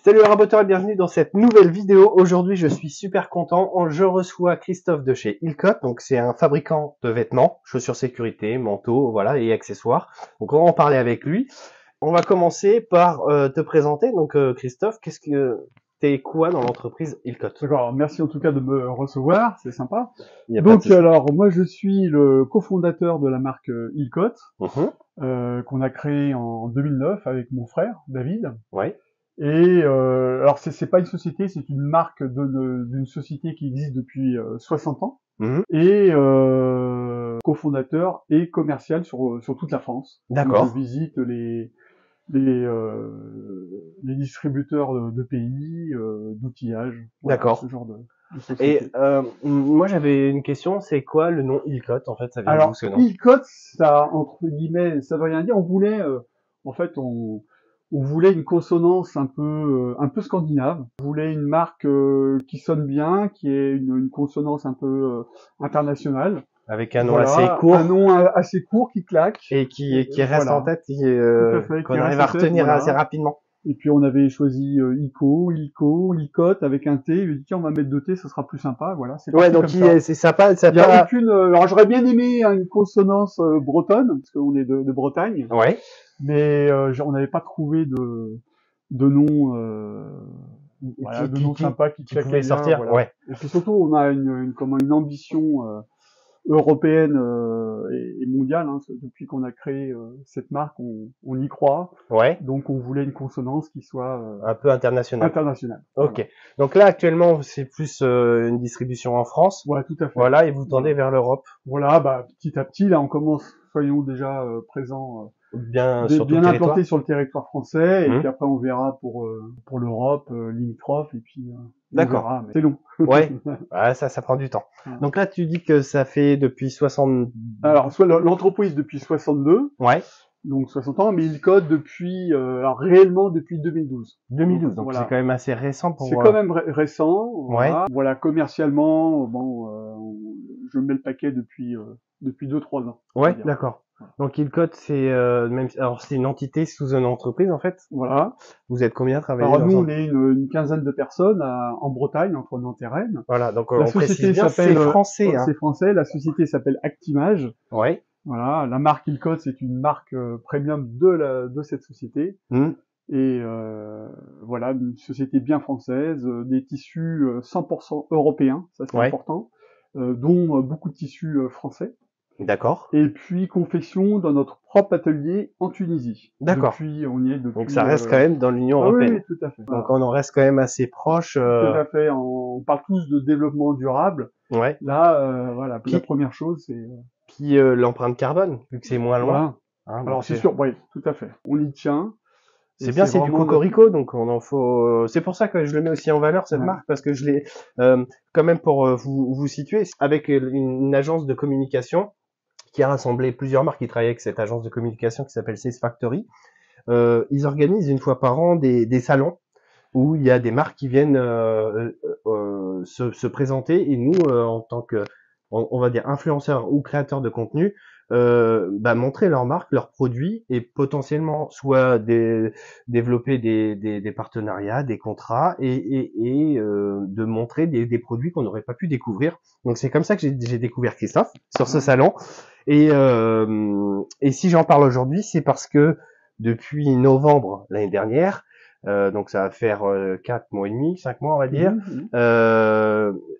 Salut les raboteurs et bienvenue dans cette nouvelle vidéo. Aujourd'hui, je suis super content. Je reçois Christophe de chez Ilcotte. Donc, c'est un fabricant de vêtements, chaussures sécurité, manteaux, voilà, et accessoires. Donc, on va en parler avec lui. On va commencer par te présenter. Donc, Christophe, t'es quoi dans l'entreprise Ilcotte? D'accord, merci en tout cas de me recevoir, c'est sympa. Il y a pas de Donc souci. alors, moi je suis le cofondateur de la marque Ilcotte, Mhm. qu'on a créée en 2009 avec mon frère David. Ouais. Et alors c'est pas une société, c'est une marque d'une société qui existe depuis 60 ans. Mhm. Et cofondateur et commercial sur toute la France. Donc je D'accord. visite les distributeurs de pays, d'outillage, voilà, D'accord. ce genre de Et société. moi, j'avais une question. C'est quoi le nom Ilcotte? En fait, ça vient d'où Alors, ce nom? Ilcotte, ça, entre guillemets, ça veut rien dire. On voulait, en fait, on voulait une consonance un peu scandinave. On voulait une marque qui sonne bien, qui ait une consonance un peu internationale. Avec un nom assez Voilà, un court nom assez court qui claque. et qui reste en Voilà, tête, tout à fait, qui qu'on reste arrive à en tête, retenir assez voilà. rapidement. Et puis on avait choisi Ilco, Ilcotte avec un T. Il a dit tiens on va mettre deux T, ça sera plus sympa. Voilà, c'est Ouais, parti donc comme ça. c'est sympa, ça Il y a pas. aucune. Alors j'aurais bien aimé une consonance bretonne parce qu'on est de Bretagne, Ouais. mais on n'avait pas trouvé de nom. Voilà, de nom sympa qui Qui claquait pouvait bien. sortir. Voilà. Ouais. Et puis surtout on a une ambition européenne et mondiale. Hein, parce que depuis qu'on a créé cette marque, on y croit. Ouais. Donc on voulait une consonance qui soit Un peu international. internationale. Ok. Voilà. Donc là, actuellement, c'est plus une distribution en France. Voilà, tout à fait. Voilà, et vous tendez Voilà. vers l'Europe, Voilà, bah petit à petit, là, on commence, soyons déjà présents, bien sur tout le bien implantés territoire. sur le territoire français, et Hmm. puis après on verra pour l'Europe, limitrophe, et puis on D'accord. verra. Mais c'est long. Ouais. Ouais, ça prend du temps. Voilà. Donc là, tu dis que ça fait depuis 60. Alors, soit l'entreprise depuis 62, Ouais. donc 60 ans, mais il code depuis, alors réellement depuis 2012. 2012. Donc c'est Voilà. quand même assez récent C'est pour. quand même récent, Ouais. voilà. Voilà, commercialement, bon, je mets le paquet depuis 2-3 ans, on va Ouais, dire. d'accord. Donc Ilcotte, c'est même, alors c'est une entité sous une entreprise en fait. Voilà. Vous êtes combien à travailler Alors nous, on ensemble? est une quinzaine de personnes en Bretagne, entre Nantes et Rennes. Voilà, donc La on précise société bien, c'est s'appelle, français, hein. c'est français, la société s'appelle Actimage. Ouais. Voilà, la marque Ilcotte, c'est une marque premium de cette société. Hmm. Et voilà, une société bien française, des tissus 100% européens, ça c'est Ouais. important, dont beaucoup de tissus français. D'accord. Et puis confection dans notre propre atelier en Tunisie. D'accord. On y est depuis. Donc ça reste quand même dans l'Union Ah oui, européenne. oui, tout à fait. Donc Voilà. on en reste quand même assez proche. Tout à fait. On parle tous de développement durable. Ouais. Là, voilà, la Puis, première chose, c'est l'empreinte carbone, vu que c'est moins loin. voilà. Hein, donc Alors c'est sûr, oui, tout à fait. On y tient. Et c'est bien, c'est du vraiment cocorico, donc on en faut. C'est pour ça que je le mets aussi en valeur cette Ouais. marque, parce que je l'ai quand même pour vous situer avec une agence de communication qui a rassemblé plusieurs marques qui travaillent avec cette agence de communication qui s'appelle Sales Factory. Ils organisent une fois par an des salons où il y a des marques qui viennent se présenter, et nous, en tant que, on va dire, influenceurs ou créateurs de contenu, montrer leurs marques, leurs produits, et potentiellement soit développer des partenariats, des contrats, et de montrer des produits qu'on n'aurait pas pu découvrir. Donc c'est comme ça que j'ai découvert Christophe sur ce salon. Et si j'en parle aujourd'hui, c'est parce que depuis novembre l'année dernière, donc ça va faire 4 mois et demi, 5 mois on va dire,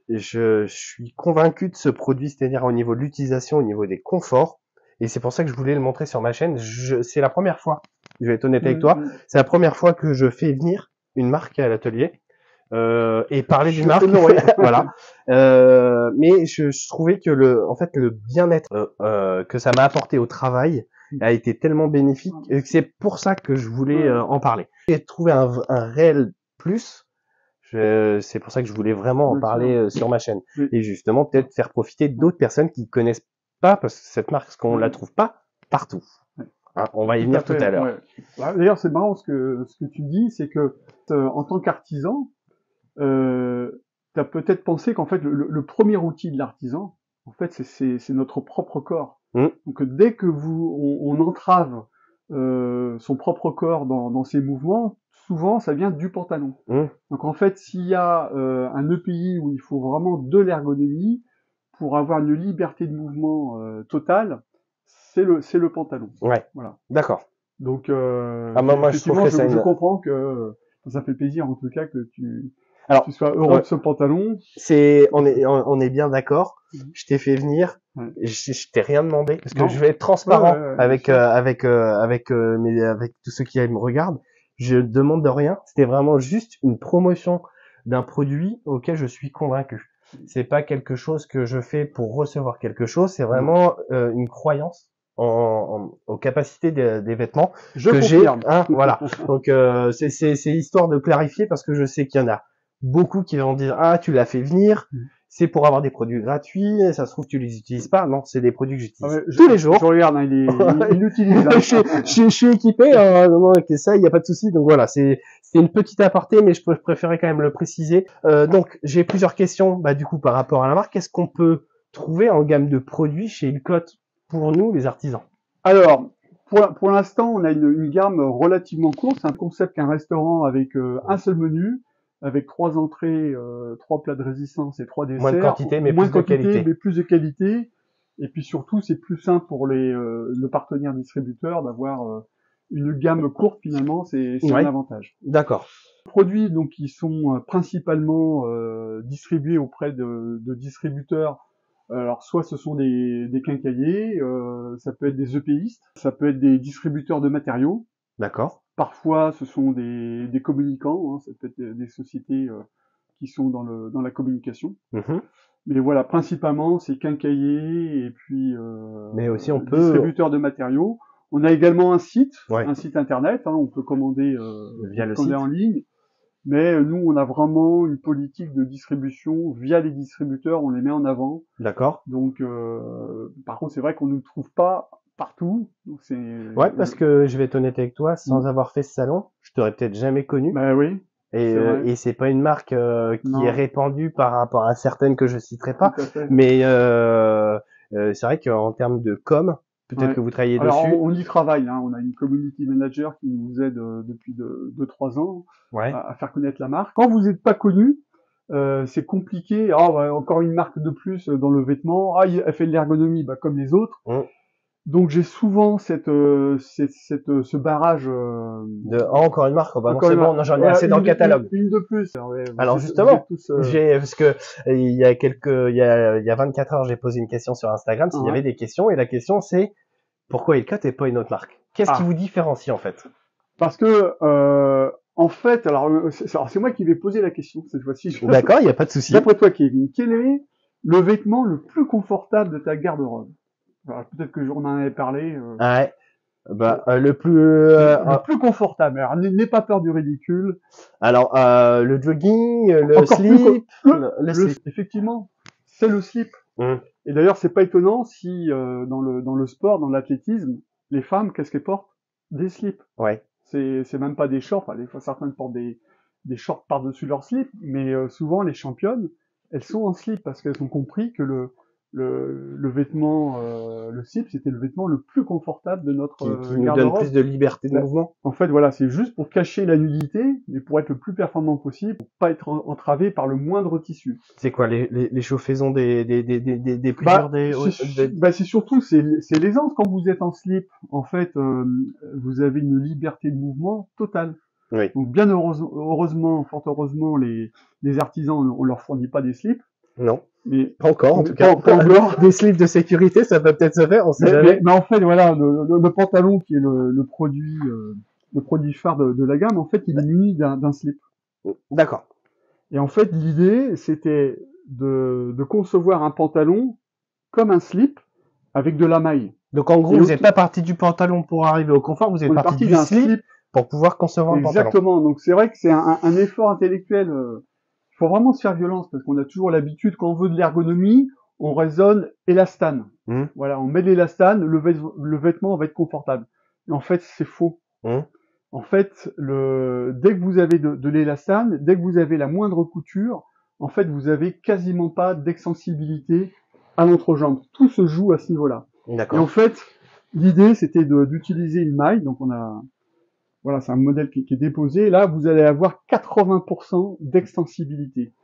je suis convaincu de ce produit, c'est-à-dire au niveau de l'utilisation, au niveau des conforts, et c'est pour ça que je voulais le montrer sur ma chaîne. C'est la première fois, je vais être honnête avec toi, c'est la première fois que je fais venir une marque à l'atelier. Et parler d'une marque, voilà. Mais je trouvais que en fait, le bien-être que ça m'a apporté au travail a été tellement bénéfique que c'est pour ça que je voulais en parler. J'ai trouvé un réel plus. C'est pour ça que je voulais vraiment en parler sur ma chaîne. Et justement, peut-être faire profiter d'autres personnes qui connaissent pas, parce que cette marque, qu'on la trouve pas partout. Hein, on va y venir tout à l'heure. Ouais. D'ailleurs, c'est marrant ce que tu dis, c'est que en tant qu'artisan, tu as peut-être pensé qu'en fait le premier outil de l'artisan, en fait, c'est notre propre corps. Donc dès que on entrave son propre corps dans ses mouvements, souvent, ça vient du pantalon. Mmh. Donc en fait, s'il y a un EPI où il faut vraiment de l'ergonomie pour avoir une liberté de mouvement totale, c'est le pantalon. Ouais. Voilà. D'accord. Donc moi, je trouve que je comprends que ça fait plaisir en tout cas que Alors, tu sois heureux de ce pantalon. on est bien d'accord. Je t'ai fait venir. Ouais. Je t'ai rien demandé parce que Non. je vais être transparent Ouais, avec tous ceux qui me regardent. Je demande de rien. C'était vraiment juste une promotion d'un produit auquel je suis convaincu. C'est pas quelque chose que je fais pour recevoir quelque chose. C'est vraiment une croyance aux capacités des vêtements que j'ai. Hein, voilà. Donc c'est histoire de clarifier parce que je sais qu'il y en a beaucoup qui vont dire tu l'as fait venir, c'est pour avoir des produits gratuits, ça se trouve tu les utilises pas. Non, c'est des produits que j'utilise tous les jours. Je regarde, il l'utilise. Je suis équipé, non, ça, il y a pas de souci. Donc voilà, c'est une petite aparté, mais je préférais quand même le préciser. Donc j'ai plusieurs questions, du coup par rapport à la marque. Qu'est-ce qu'on peut trouver en gamme de produits chez Ilcote pour nous, les artisans? Alors, pour l'instant, on a une gamme relativement courte. C'est un concept qu'un restaurant avec un seul menu, avec 3 entrées, 3 plats de résistance et 3 desserts. Moins de quantité, mais moins plus de qualité. Mais plus de qualité. Et puis surtout, c'est plus simple pour le partenaire distributeur d'avoir une gamme courte finalement. C'est un avantage. D'accord. Les produits donc qui sont principalement distribués auprès de distributeurs. Alors soit ce sont des quincailliers, ça peut être des EPistes, ça peut être des distributeurs de matériaux. D'accord. Parfois ce sont des communicants, ça peut être des sociétés qui sont dans la communication. Mais voilà, principalement c'est quincailliers et puis mais aussi distributeurs de matériaux. On a également un site internet, on peut commander via le site en ligne. Mais nous, on a vraiment une politique de distribution via les distributeurs, on les met en avant. D'accord. Donc, par contre, c'est vrai qu'on ne nous trouve pas partout. Donc parce que je vais être honnête avec toi, sans avoir fait ce salon, je t'aurais peut-être jamais connu. Bah oui. Et c'est pas une marque qui est répandue par rapport à certaines que je citerai pas. Mais c'est vrai qu'en termes de com, peut-être que vous travaillez dessus. On y travaille, on a une community manager qui nous aide depuis 2-3 ans à faire connaître la marque. Quand vous n'êtes pas connu, c'est compliqué. Encore une marque de plus dans le vêtement. Elle fait de l'ergonomie, comme les autres. Donc j'ai souvent ce barrage encore une marque, non c'est bon, j'en ai assez dans le catalogue. Une de plus. Alors justement, parce que il y a 24 heures, j'ai posé une question sur Instagram s'il y avait des questions, et la question c'est pourquoi Ilcote et pas une autre marque? Qu'est-ce qui vous différencie en fait? Parce que en fait, alors c'est moi qui vais poser la question cette fois-ci. D'accord, il y a pas de souci. D'après toi, Kevin, quel est le vêtement le plus confortable de ta garde-robe? Peut-être que j'en avais parlé. Le plus confortable. Alors, n'aie pas peur du ridicule. Alors, le jogging, le slip, le slip. Effectivement, c'est le slip. Et d'ailleurs, c'est pas étonnant si dans le sport, dans l'athlétisme, les femmes, qu'est-ce qu'elles portent? Des slips. Ouais. C'est même pas des shorts. Des fois, certaines portent des shorts par-dessus leur slip, mais souvent les championnes, elles sont en slip parce qu'elles ont compris que le vêtement, le slip, c'était le vêtement le plus confortable de notre qui nous donne plus de liberté de mouvement. En fait, voilà, c'est juste pour cacher la nudité, mais pour être le plus performant possible, pour pas être entravé par le moindre tissu. C'est quoi les chauffaisons des c'est surtout c'est l'aisance quand vous êtes en slip. En fait, vous avez une liberté de mouvement totale. Oui. Donc bien heureusement, fort heureusement, les artisans, on leur fournit pas des slips. Non. Mais pas encore, en tout cas. Pas encore. Des slips de sécurité, ça peut peut-être se faire, on sait jamais. Mais en fait, voilà, le pantalon qui est le produit phare de la gamme, en fait, il est muni d'un slip. D'accord. Et en fait, l'idée, c'était de concevoir un pantalon comme un slip avec de la maille. Donc en gros, vous n'êtes pas parti du pantalon pour arriver au confort, vous êtes parti du slip pour pouvoir concevoir un pantalon. Exactement. Donc c'est vrai que c'est un effort intellectuel. Il faut vraiment se faire violence parce qu'on a toujours l'habitude, quand on veut de l'ergonomie, on raisonne élastane. Voilà, on met de l'élastane, le vêtement va être confortable. Et en fait, c'est faux. En fait, dès que vous avez de l'élastane, dès que vous avez la moindre couture, en fait, vous avez quasiment pas d'extensibilité à l'entrejambe. Tout se joue à ce niveau-là. Et en fait, l'idée, c'était d'utiliser une maille. Donc, on a Voilà, c'est un modèle qui est déposé. Là, vous allez avoir 80% d'extensibilité.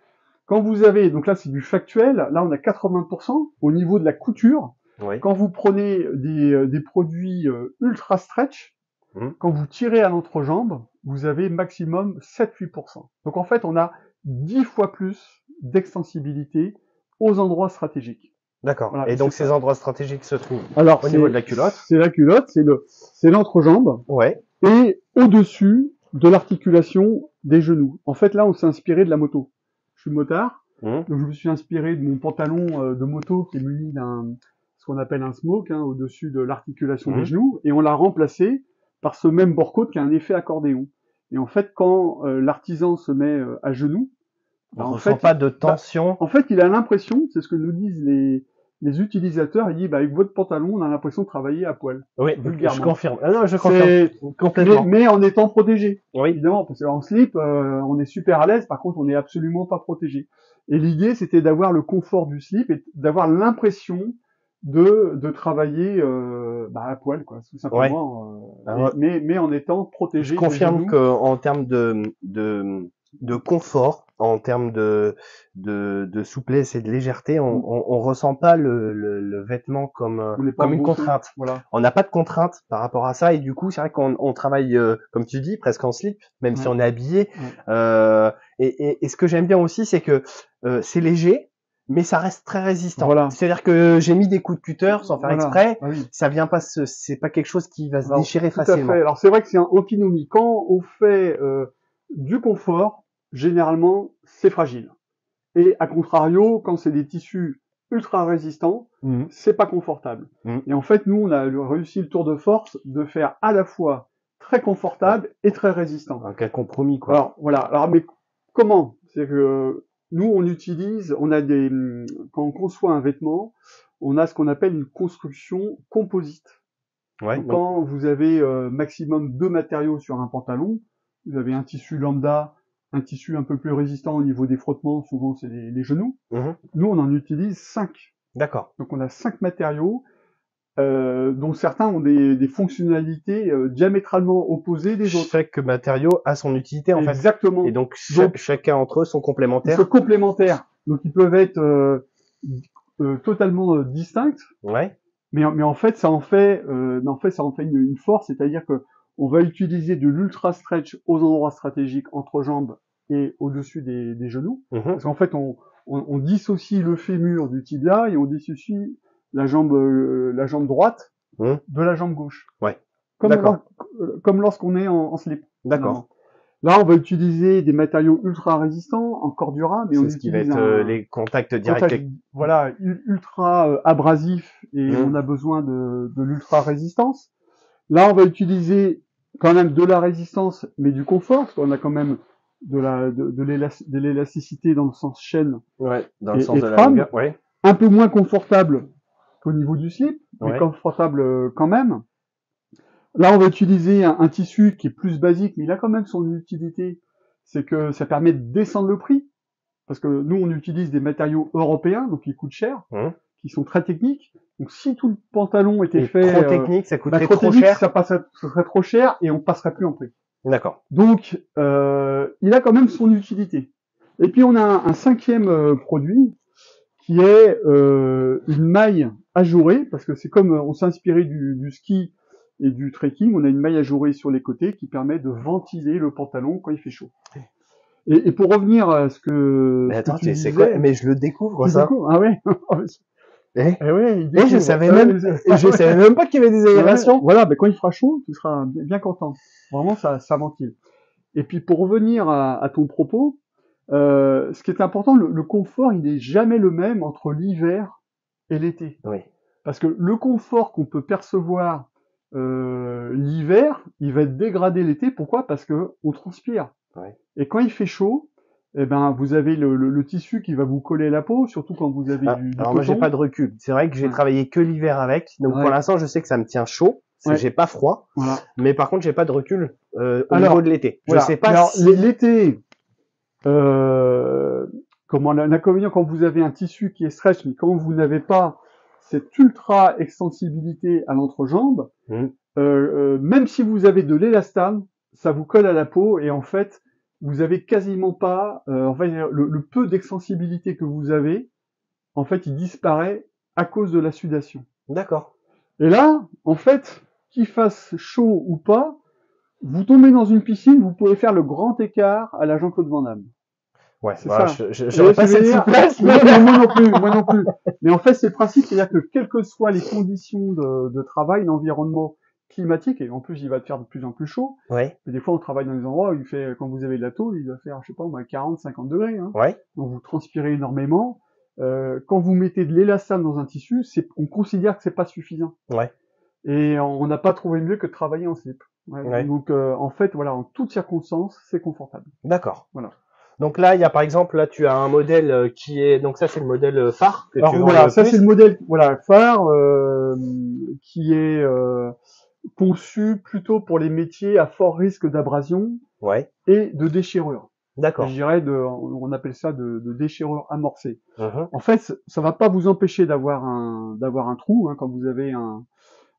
Quand vous avez, donc là c'est du factuel, là on a 80% au niveau de la couture. Oui. Quand vous prenez des produits ultra stretch, quand vous tirez à l'entrejambe, vous avez maximum 7-8%. Donc en fait, on a 10 fois plus d'extensibilité aux endroits stratégiques. D'accord. Voilà, et donc ces endroits stratégiques se trouvent alors, au niveau de la culotte. C'est la culotte, c'est l'entrejambe. Ouais. Et au-dessus de l'articulation des genoux. En fait, là, on s'est inspiré de la moto. Je suis motard, donc je me suis inspiré de mon pantalon de moto qui est muni ce qu'on appelle un smoke, au-dessus de l'articulation des genoux, et on l'a remplacé par ce même bord-côte qui a un effet accordéon. Et en fait, quand l'artisan se met à genoux, on ne ressent pas de tension. En fait, il a l'impression, c'est ce que nous disent les utilisateurs, il dit, avec votre pantalon, on a l'impression de travailler à poil. Oui, vulgairement. Je confirme. Ah non, je confirme. Complètement. Mais en étant protégé. Oui. Évidemment, parce qu'en slip, on est super à l'aise, par contre, on n'est absolument pas protégé. Et l'idée, c'était d'avoir le confort du slip et d'avoir l'impression de travailler à poil, quoi, tout simplement. Ouais. Mais en étant protégé. Je confirme qu'en termes de confort, en termes de souplesse et de légèreté, on ressent pas le vêtement comme une contrainte. Voilà. On n'a pas de contrainte par rapport à ça, et du coup c'est vrai qu'on travaille comme tu dis presque en slip, même si on est habillé. Et ce que j'aime bien aussi, c'est que c'est léger, mais ça reste très résistant. Voilà. C'est-à-dire que j'ai mis des coups de cutter sans faire exprès. Ah oui. Ça vient pas, c'est pas quelque chose qui va se déchirer tout facilement. À fait. Alors c'est vrai que c'est un antinomie. Quand on fait du confort, généralement c'est fragile. Et à contrario, quand c'est des tissus ultra résistants, c'est pas confortable. Et en fait, nous, on a réussi le tour de force de faire à la fois très confortable et très résistant. Donc un compromis, quoi. Alors voilà. Alors mais comment? C'est que nous, on a quand on conçoit un vêtement, on a ce qu'on appelle une construction composite. Ouais, donc, quand vous avez maximum 2 matériaux sur un pantalon, vous avez un tissu lambda, un tissu un peu plus résistant au niveau des frottements, souvent c'est les genoux. Nous, on en utilise 5. D'accord. Donc on a 5 matériaux, dont certains ont des fonctionnalités diamétralement opposées des autres. Chaque matériau a son utilité en fait. Exactement. Et donc chacun entre eux sont complémentaires. Ils sont complémentaires. Donc ils peuvent être totalement distincts. Ouais. Mais en fait ça en fait une force, c'est-à-dire que on va utiliser de l'ultra stretch aux endroits stratégiques entre jambes et au-dessus des genoux. Parce qu'en fait on dissocie le fémur du tibia et on dissocie la jambe droite de la jambe gauche. Ouais. Comme lorsqu'on est en slip. D'accord. Là, on va utiliser des matériaux ultra résistants, encore durables, mais on ce qui va être les contacts directs. Voilà, ultra abrasif, et on a besoin de l'ultra résistance. Là, on va utiliser quand même de la résistance, mais du confort, parce qu'on a quand même de l'élasticité dans le sens chaîne. Ouais, dans le sens de la longueur. Ouais. Un peu moins confortable qu'au niveau du slip, mais confortable quand même. Là, on va utiliser un tissu qui est plus basique, mais il a quand même son utilité. C'est que ça permet de descendre le prix. Parce que nous, on utilise des matériaux européens, donc qui coûtent cher, qui sont très techniques. Donc, si tout le pantalon était fait... trop technique, ça coûterait trop cher. Ça serait trop cher et on passerait plus en prix. D'accord. Donc, il a quand même son utilité. Et puis, on a un 5e produit qui est une maille ajourée, parce que c'est comme on s'est inspiré du ski et du trekking, on a une maille ajourée sur les côtés qui permet de ventiler le pantalon quand il fait chaud. Et pour revenir à ce que... Mais attends, tu disais, quoi? Mais je le découvre, ça. Ah ouais. Je savais même pas qu'il y avait des aérations. Voilà, quand il fera chaud, tu seras bien content. Vraiment, ça ventile. Et puis pour revenir à ton propos, ce qui est important, le confort, il n'est jamais le même entre l'hiver et l'été. Oui. Parce que le confort qu'on peut percevoir l'hiver, il va être dégradé l'été. Pourquoi? Parce que on transpire. Ouais. Et quand il fait chaud, eh ben vous avez le tissu qui va vous coller à la peau, surtout quand vous avez du alors coton. moi j'ai pas de recul. C'est vrai que j'ai travaillé que l'hiver avec, donc pour l'instant je sais que ça me tient chaud. J'ai pas froid. Voilà. Mais par contre j'ai pas de recul au niveau de l'été. Voilà. Je sais pas. Alors l'été, comment l'inconvénient quand vous avez un tissu qui est stretch, mais quand vous n'avez pas cette ultra extensibilité à l'entrejambe, même si vous avez de l'élastane, ça vous colle à la peau et en fait, vous avez quasiment pas, en fait, le peu d'extensibilité que vous avez, en fait, il disparaît à cause de la sudation. D'accord. Et là, en fait, qu'il fasse chaud ou pas, vous tombez dans une piscine, vous pouvez faire le grand écart à la Jean-Claude Van Damme. Ouais, C'est voilà, ça. j'aurais pas cette souplesse, mais... Non, moi non plus, moi non plus. Mais en fait, c'est le principe, c'est-à-dire que quelles que soient les conditions de travail, l'environnement climatique, et en plus, il va te faire de plus en plus chaud. Ouais. Et des fois, on travaille dans des endroits où il fait, quand vous avez de la tôle, il va faire, je sais pas, moi, 40, 50 degrés, hein. Ouais. Donc, vous transpirez énormément. Quand vous mettez de l'élastane dans un tissu, on considère que c'est pas suffisant. Ouais. Et on n'a pas trouvé mieux que de travailler en slip. Ouais. Ouais. Donc, en fait, voilà, en toutes circonstances, c'est confortable. D'accord. Voilà. Donc là, il y a par exemple, là tu as un modèle qui est, donc ça c'est le modèle phare que Alors tu vends voilà, le ça plus. c'est le modèle, voilà, phare qui est conçu plutôt pour les métiers à fort risque d'abrasion Ouais. et de déchirure. D'accord. Je dirais on appelle ça de déchirure amorcée. Mhm. En fait, ça va pas vous empêcher d'avoir un trou, hein, quand vous avez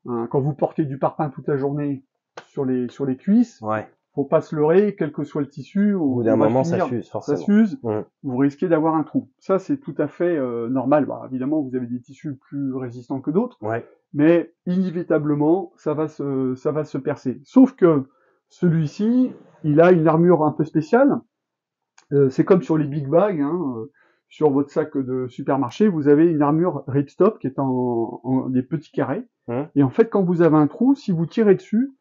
quand vous portez du parpaing toute la journée sur les cuisses. Ouais. Faut pas se leurrer, quel que soit le tissu, Au bout d'un moment, ça fuse, ça forcément. s'use, Mhm. vous risquez d'avoir un trou. Ça, c'est tout à fait normal. Bah, évidemment, vous avez des tissus plus résistants que d'autres, Ouais. mais inévitablement, ça va se percer. Sauf que celui-ci, il a une armure un peu spéciale. C'est comme sur les big bags, hein, sur votre sac de supermarché, vous avez une armure ripstop qui est en des petits carrés. Mhm. Et en fait, quand vous avez un trou, si vous tirez dessus,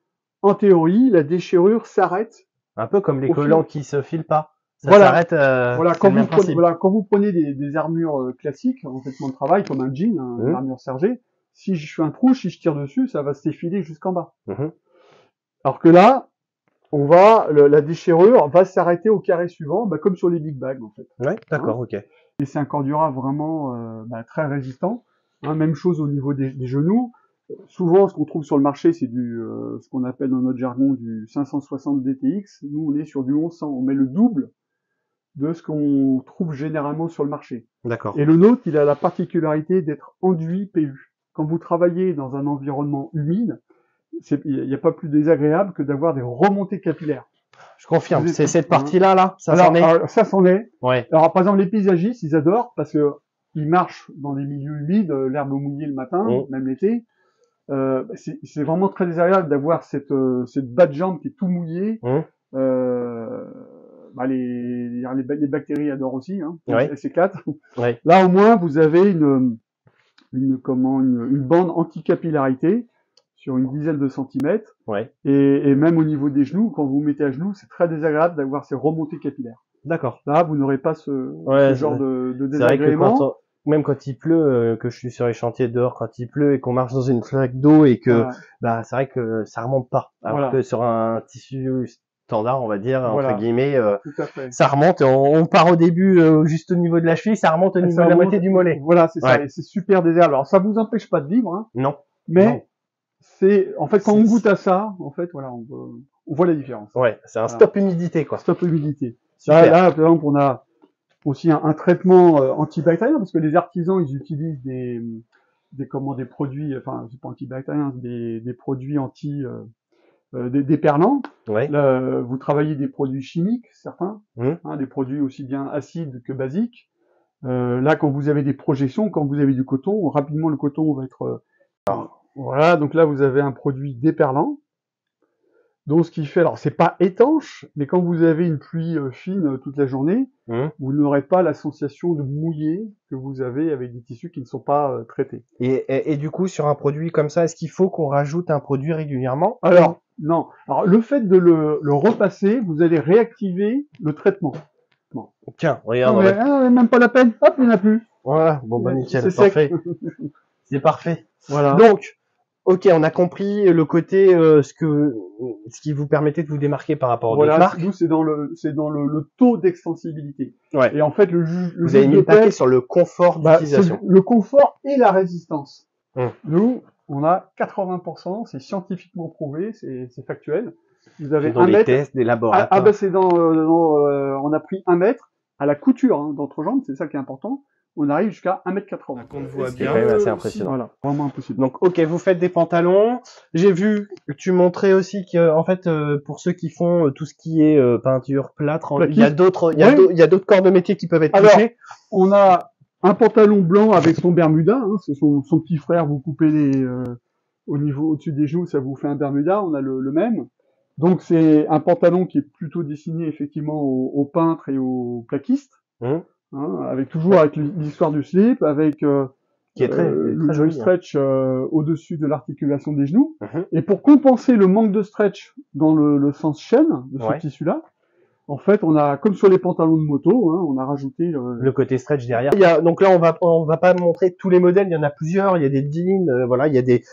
en théorie, la déchirure s'arrête. Un peu comme les Au collants fil. qui se filent pas. Ça Voilà. s'arrête, Voilà, c'est le même principe. quand vous prenez des armures classiques en vêtements de travail, comme un jean, hein, une armure sergée, si je fais un trou, si je tire dessus, ça va s'effiler jusqu'en bas. Mhm. Alors que là, la déchirure va s'arrêter au carré suivant, bah, comme sur les big bags en fait. Ouais, d'accord, ok. Et c'est un cordura vraiment très résistant. Hein, même chose au niveau des genoux. Souvent, ce qu'on trouve sur le marché, c'est ce qu'on appelle dans notre jargon du 560 DTX. Nous, on est sur du 1100. On met le double de ce qu'on trouve généralement sur le marché. D'accord. Et le nôtre, il a la particularité d'être enduit PU. Quand vous travaillez dans un environnement humide, il n'y a pas plus désagréable que d'avoir des remontées capillaires. Je confirme, c'est cette partie-là, là, ça alors, s'en est. Alors, ça s'en est. Ouais. Alors, par exemple, les paysagistes, ils adorent parce que ils marchent dans des milieux humides, l'herbe mouillée le matin, même l'été. C'est vraiment très désagréable d'avoir cette bas de jambe qui est tout mouillée. Les bactéries adorent aussi, hein. Elles s'éclatent. Ouais. Là, au moins, vous avez une bande anti-capillarité sur une dizaine de centimètres. Ouais. Et même au niveau des genoux, quand vous mettez à genoux, c'est très désagréable d'avoir ces remontées capillaires. D'accord. Là, vous n'aurez pas ce genre de désagrément. C'est vrai que même quand il pleut, que je suis sur les chantiers dehors, quand il pleut et qu'on marche dans une flaque d'eau et que, bah, c'est vrai que ça remonte pas. Alors que sur un tissu standard, on va dire, entre guillemets, ça remonte. On part au début juste au niveau de la cheville, ça remonte au niveau de la moitié du mollet. Voilà, c'est ça. Et c'est super désagréable. Alors, ça vous empêche pas de vivre, hein. Non. Mais non. C'est, en fait, quand on goûte à ça, en fait, voilà, on voit la différence. Ouais, c'est un stop humidité, quoi. Stop humidité. Super. Là, par exemple, on a aussi un traitement antibactérien, parce que les artisans, ils utilisent des produits, enfin, c'est pas antibactériens, des produits dépérlants. Ouais. Là, vous travaillez des produits chimiques, certains, hein, des produits aussi bien acides que basiques. Là, quand vous avez des projections, quand vous avez du coton, rapidement, le coton va être, voilà, donc là vous avez un produit déperlant. Donc ce qui fait, alors c'est pas étanche, mais quand vous avez une pluie fine toute la journée, vous n'aurez pas la sensation de mouiller que vous avez avec des tissus qui ne sont pas traités. Et du coup, sur un produit comme ça, est-ce qu'il faut qu'on rajoute un produit régulièrement? Alors, non. Alors le fait de le repasser, vous allez réactiver le traitement. Bon. Tiens, regarde. Non, mais, même pas la peine, hop, il n'y en a plus. Voilà, bon bah nickel, c'est parfait. C'est parfait. Voilà. Donc, ok, on a compris le côté ce qui vous permettait de vous démarquer par rapport aux autres marques. Nous c'est dans le taux d'extensibilité. Ouais. Et en fait vous avez mis le paquet sur le confort d'utilisation. Le confort et la résistance. Nous, on a 80%, c'est scientifiquement prouvé, c'est factuel. Vous avez dans des tests, des laboratoires. On a pris 1 mètre à la couture d'entrejambe, c'est ça qui est important. on arrive jusqu'à 1m80. On le voit C'est bien. C'est quand même assez impressionnant. Voilà, vraiment impossible. Donc, ok, vous faites des pantalons. J'ai vu que tu montrais aussi que, en fait, pour ceux qui font tout ce qui est peinture, plâtre, il y a d'autres, il y a d'autres corps de métier qui peuvent être touchés. On a un pantalon blanc avec son bermuda, hein, c'est son petit frère. Vous coupez les au-dessus des genoux, ça vous fait un bermuda. On a le même. Donc c'est un pantalon qui est plutôt destiné effectivement aux peintres et aux plaquistes, hein, avec toujours avec l'histoire du slip, avec qui est très joli, stretch au-dessus de l'articulation des genoux. Et pour compenser le manque de stretch dans le sens chaîne de ce tissu-là, en fait, on a, comme sur les pantalons de moto, hein, on a rajouté le côté stretch derrière. Donc là, on va pas montrer tous les modèles. Il y en a plusieurs. Il y a des jeans, voilà. Il y a des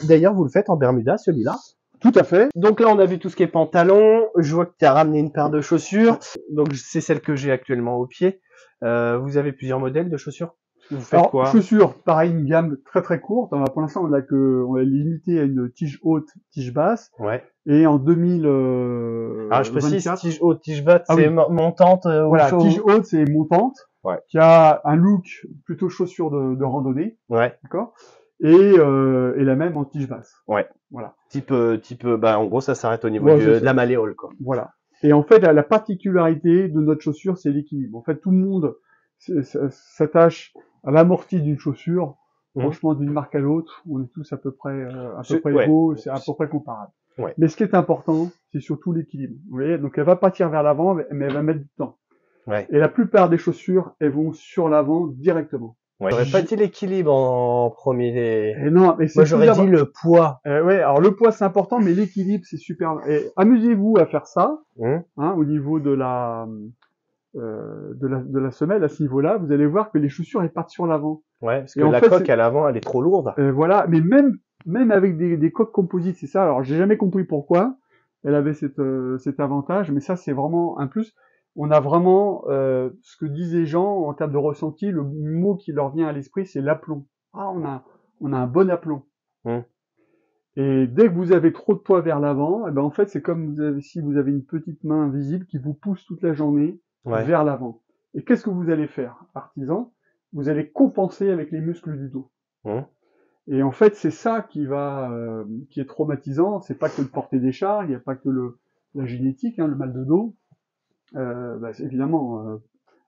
d'ailleurs, vous le faites en Bermuda, celui-là. Tout à fait. Donc là, on a vu tout ce qui est pantalon. Je vois que tu as ramené une paire de chaussures. Donc c'est celle que j'ai actuellement au pied. Vous avez plusieurs modèles de chaussures. Vous faites alors, quoi? Chaussures, pareil, une gamme très très courte. Alors, pour l'instant, on est limité à une tige haute, tige basse. Ouais. Et en 2000, alors je précise, tige haute, tige basse, c'est montante. Voilà, tige haute, c'est montante. Ouais. Qui a un look plutôt chaussure de randonnée. Ouais. D'accord. Et la même en tige basse. Ouais. Voilà. Type, bah en gros, ça s'arrête au niveau de la malléole, quoi. Voilà. Et en fait, la particularité de notre chaussure, c'est l'équilibre. En fait, tout le monde s'attache à l'amorti d'une chaussure. Franchement, d'une marque à l'autre, on est tous à peu près égaux, c'est à peu près comparable. Ouais. Mais ce qui est important, c'est surtout l'équilibre. Vous voyez, donc elle va partir vers l'avant, mais elle va mettre du temps. Ouais. Et la plupart des chaussures, elles vont sur l'avant directement. Ouais. J'aurais pas dit l'équilibre en premier. Et non, mais c'est moi j'aurais dit le poids. Ouais, alors le poids c'est important, mais l'équilibre c'est super. Et amusez-vous à faire ça, hein, au niveau de la semelle à ce niveau-là. Vous allez voir que les chaussures elles partent sur l'avant. Ouais, parce que la coque à l'avant elle est trop lourde. Voilà, mais même avec des coques composites, c'est ça. Alors j'ai jamais compris pourquoi elle avait cet avantage, mais ça c'est vraiment un plus. On a vraiment ce que disent les gens en termes de ressenti, le mot qui leur vient à l'esprit, c'est l'aplomb. Ah, on a un bon aplomb. Et dès que vous avez trop de poids vers l'avant, eh ben en fait c'est comme si vous avez une petite main invisible qui vous pousse toute la journée vers l'avant. Et qu'est-ce que vous allez faire, artisan? Vous allez compenser avec les muscles du dos. Et en fait c'est ça qui est traumatisant. C'est pas que de porter des chars, il n'y a pas que la génétique, hein, le mal de dos. Évidemment,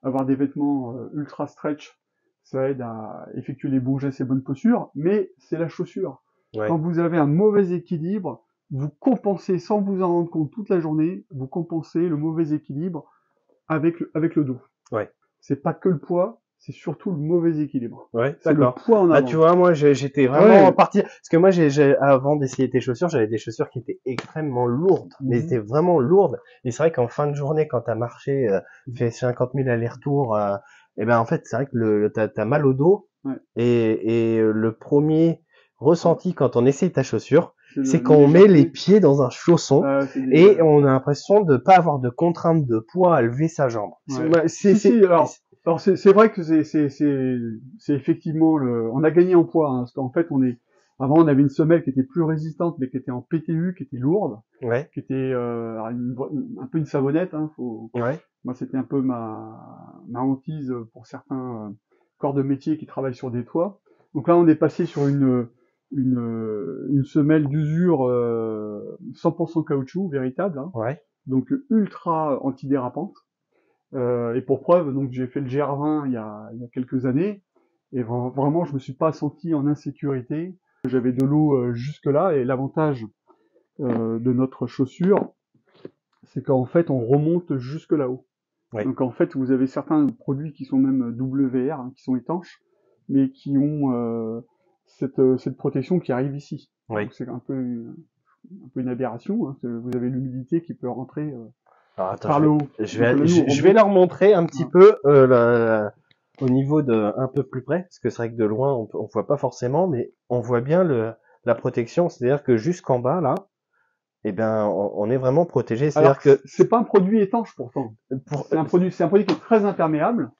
avoir des vêtements ultra stretch, ça aide à effectuer les bons gestes et bonnes postures, mais c'est la chaussure. Quand vous avez un mauvais équilibre, vous compensez sans vous en rendre compte toute la journée, vous compensez le mauvais équilibre avec le dos. C'est pas que le poids, c'est surtout le mauvais équilibre. C'est le poids en avant. Tu vois, moi, j'étais vraiment parti, parce que moi, avant d'essayer tes chaussures, j'avais des chaussures qui étaient extrêmement lourdes, mais étaient vraiment lourdes. Et c'est vrai qu'en fin de journée, quand t'as marché, fait 50 000 allers-retours, et ben, en fait, c'est vrai que t'as mal au dos. Et le premier ressenti quand on essaye ta chaussure, c'est qu'on met les pieds dans un chausson et on a l'impression de pas avoir de contrainte de poids à lever sa jambe. Alors c'est vrai que c'est effectivement on a gagné en poids, hein, parce qu'en fait avant on avait une semelle qui était plus résistante mais qui était en PTU, qui était lourde, qui était un peu une savonnette, hein, moi c'était un peu ma hantise pour certains corps de métier qui travaillent sur des toits. Donc là on est passé sur une semelle d'usure 100% caoutchouc véritable, hein, donc ultra antidérapante. Et pour preuve, donc j'ai fait le GR20 il y a quelques années, et vraiment je me suis pas senti en insécurité. J'avais de l'eau jusque là, et l'avantage de notre chaussure, c'est qu'en fait on remonte jusque là-haut. Donc en fait vous avez certains produits qui sont même WR, hein, qui sont étanches, mais qui ont cette protection qui arrive ici. Donc c'est un peu une aberration, hein, vous avez l'humidité qui peut rentrer par le haut. Je vais leur montrer un petit peu au niveau un peu plus près, parce que c'est vrai que de loin on voit pas forcément, mais on voit bien la protection, c'est-à-dire que jusqu'en bas là, eh ben on est vraiment protégé. C'est-à-dire que c'est pas un produit étanche pourtant. C'est un produit qui est très imperméable.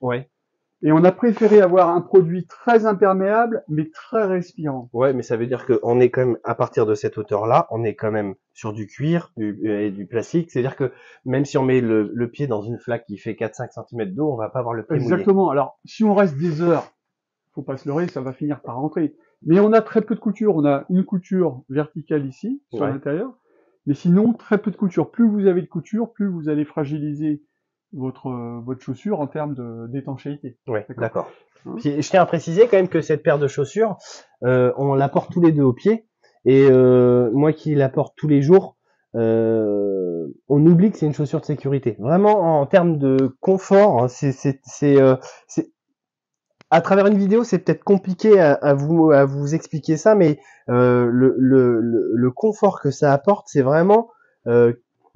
Et on a préféré avoir un produit très imperméable, mais très respirant. Ouais, mais ça veut dire qu'on est quand même, à partir de cette hauteur-là, on est quand même sur du cuir et du plastique. C'est-à-dire que même si on met le pied dans une flaque qui fait 4-5 cm d'eau, on va pas avoir le pied mouillé. Exactement. Alors, si on reste des heures, faut pas se leurrer, ça va finir par rentrer. Mais on a très peu de couture. On a une couture verticale ici, sur l'intérieur. Mais sinon, très peu de couture. Plus vous avez de couture, plus vous allez fragiliser votre chaussure en termes d'étanchéité. Ouais, d'accord. Puis je tiens à préciser quand même que cette paire de chaussures, on la porte tous les deux au pied. Et moi qui la porte tous les jours, on oublie que c'est une chaussure de sécurité. Vraiment, en termes de confort, hein, c'est à travers une vidéo, c'est peut-être compliqué à vous expliquer ça, mais le confort que ça apporte, c'est vraiment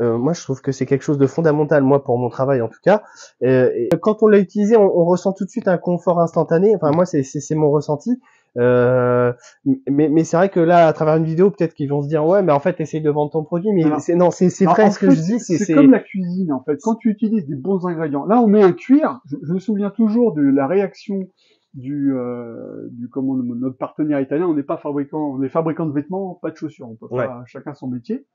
moi, je trouve que c'est quelque chose de fondamental, moi, pour mon travail en tout cas. Et quand on l'a utilisé, on ressent tout de suite un confort instantané. Enfin, moi, c'est mon ressenti. Mais c'est vrai que là, à travers une vidéo, peut-être qu'ils vont se dire ouais, mais en fait, essaye de vendre ton produit. Mais c'est vrai ce que je dis. C'est comme la cuisine en fait. Quand tu utilises des bons ingrédients, là, on met un cuir. Je me souviens toujours de la réaction du notre partenaire italien. On n'est pas fabricant, on est fabricant de vêtements, pas de chaussures. On peut pas, chacun son métier.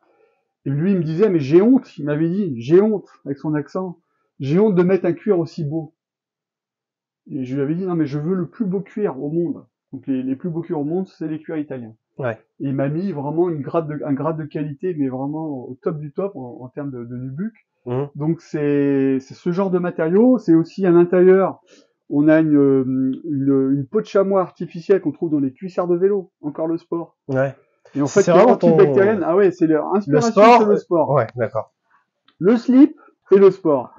Et lui, il me disait, mais j'ai honte, il m'avait dit, j'ai honte, avec son accent, j'ai honte de mettre un cuir aussi beau. Et je lui avais dit, non, mais je veux le plus beau cuir au monde. Donc les plus beaux cuirs au monde, c'est les cuirs italiens. Ouais. Et il m'a mis vraiment un grade de qualité, mais vraiment au top du top en termes de nubuck. Donc c'est ce genre de matériaux. C'est aussi à l'intérieur, on a une peau de chamois artificielle qu'on trouve dans les cuissards de vélo, encore le sport. Ouais. Et en fait, c'est vraiment antibactérienne. Ah ouais, c'est l'inspiration, c'est le sport. Ouais, d'accord. Le slip et le sport.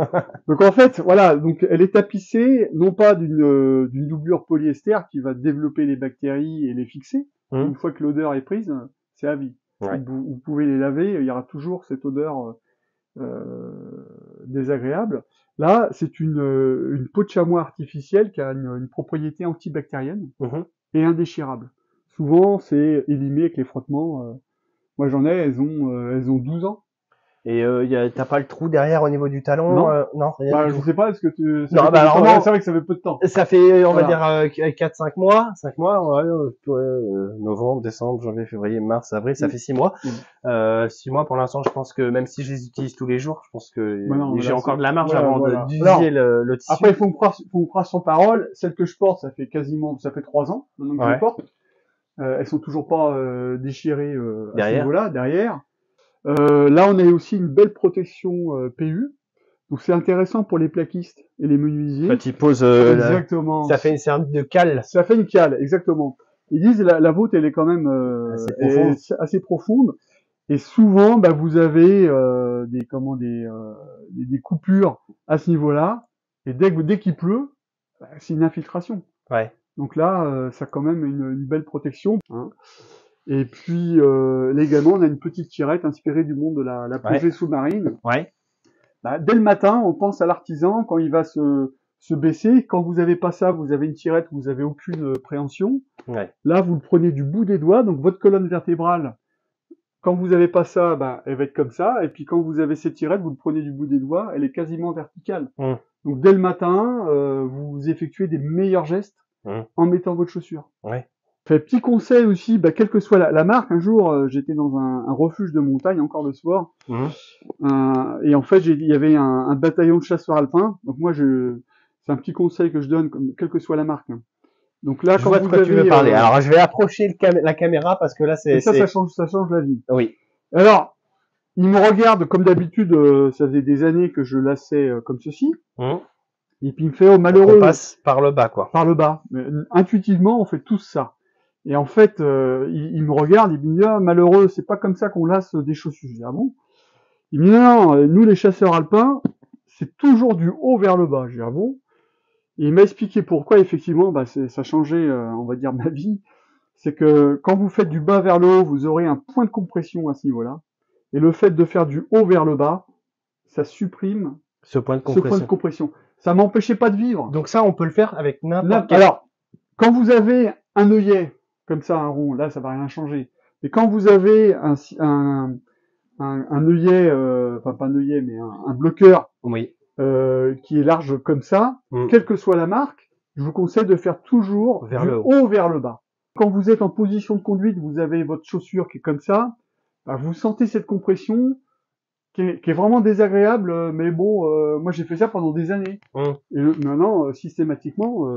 Donc en fait, voilà, donc elle est tapissée non pas d'une doublure polyester qui va développer les bactéries et les fixer. Une fois que l'odeur est prise, c'est à vie. Ouais. Vous pouvez les laver, il y aura toujours cette odeur désagréable. Là, c'est une peau de chamois artificielle qui a une propriété antibactérienne et indéchirable. Souvent, c'est élimé avec les frottements. Moi, j'en ai, elles ont 12 ans. Et t'as pas le trou derrière au niveau du talon? Non, rien bah, du je tout. sais pas, est-ce que tu... Non, bah alors non. C'est vrai que ça fait peu de temps. Ça fait, on va dire, 4-5 mois. 5 mois, novembre, décembre, janvier, février, mars, avril, ça fait 6 mois. 6 mois pour l'instant, je pense que même si je les utilise tous les jours, je pense que j'ai encore de la marge avant d'user le tissu. Après, il faut me croire sur parole. Celle que je porte, ça fait 3 ans maintenant que je les porte. Elles sont toujours pas déchirées à ce niveau-là, derrière. Là, on a aussi une belle protection PU. Donc c'est intéressant pour les plaquistes et les menuisiers. Quand ils posent, exactement. Ça fait une sorte de cale. Ça fait une cale, exactement. Ils disent la vôtre, elle est quand même assez profonde. Et souvent, bah, vous avez des coupures à ce niveau-là. Et dès qu'il pleut, bah, c'est une infiltration. Ouais. Donc là, ça a quand même une belle protection. Hein. Et puis légalement, on a une petite tirette inspirée du monde de la plongée sous-marine. Ouais. Bah, dès le matin, on pense à l'artisan quand il va se baisser. Quand vous avez pas ça, vous avez une tirette, vous avez aucune préhension. Ouais. Là, vous le prenez du bout des doigts. Donc votre colonne vertébrale, quand vous avez pas ça, bah, elle va être comme ça. Et puis quand vous avez cette tirette, vous le prenez du bout des doigts, elle est quasiment verticale. Donc dès le matin, vous effectuez des meilleurs gestes en mettant votre chaussure. Ouais. Fait, petit conseil aussi, bah, quelle que soit la marque, un jour j'étais dans un refuge de montagne, encore le soir, et en fait il y avait un bataillon de chasseurs alpins. Donc moi c'est un petit conseil que je donne, quelle que soit la marque. Hein. Donc là, quand vous avez, tu veux parler. Alors je vais approcher la caméra parce que là ça change la vie. Oui. Alors il me regarde comme d'habitude, ça faisait des années que je lassais comme ceci. Et puis il me fait malheureux. On passe par le bas quoi. Par le bas. Mais, intuitivement on fait tous ça. Et en fait, il me regarde, il me dit ah, malheureux, c'est pas comme ça qu'on lasse des chaussures. Je dis ah bon? Il me dit non, nous les chasseurs alpins, c'est toujours du haut vers le bas. Je dis ah bon? Et il m'a expliqué pourquoi effectivement, bah ça changeait, on va dire ma vie. C'est que quand vous faites du bas vers le haut, vous aurez un point de compression à ce niveau-là. Et le fait de faire du haut vers le bas, ça supprime ce point de compression. Ça m'empêchait pas de vivre. Donc ça, on peut le faire avec n'importe quel. Alors, quand vous avez un œillet comme ça, un rond, là, ça va rien changer. Mais quand vous avez un œillet, enfin pas un œillet, mais un bloqueur, qui est large comme ça, quelle que soit la marque, je vous conseille de faire toujours Vers du le haut. haut vers le bas. Quand vous êtes en position de conduite, vous avez votre chaussure qui est comme ça, bah, vous sentez cette compression qui est vraiment désagréable, mais bon, moi j'ai fait ça pendant des années. Et maintenant, systématiquement,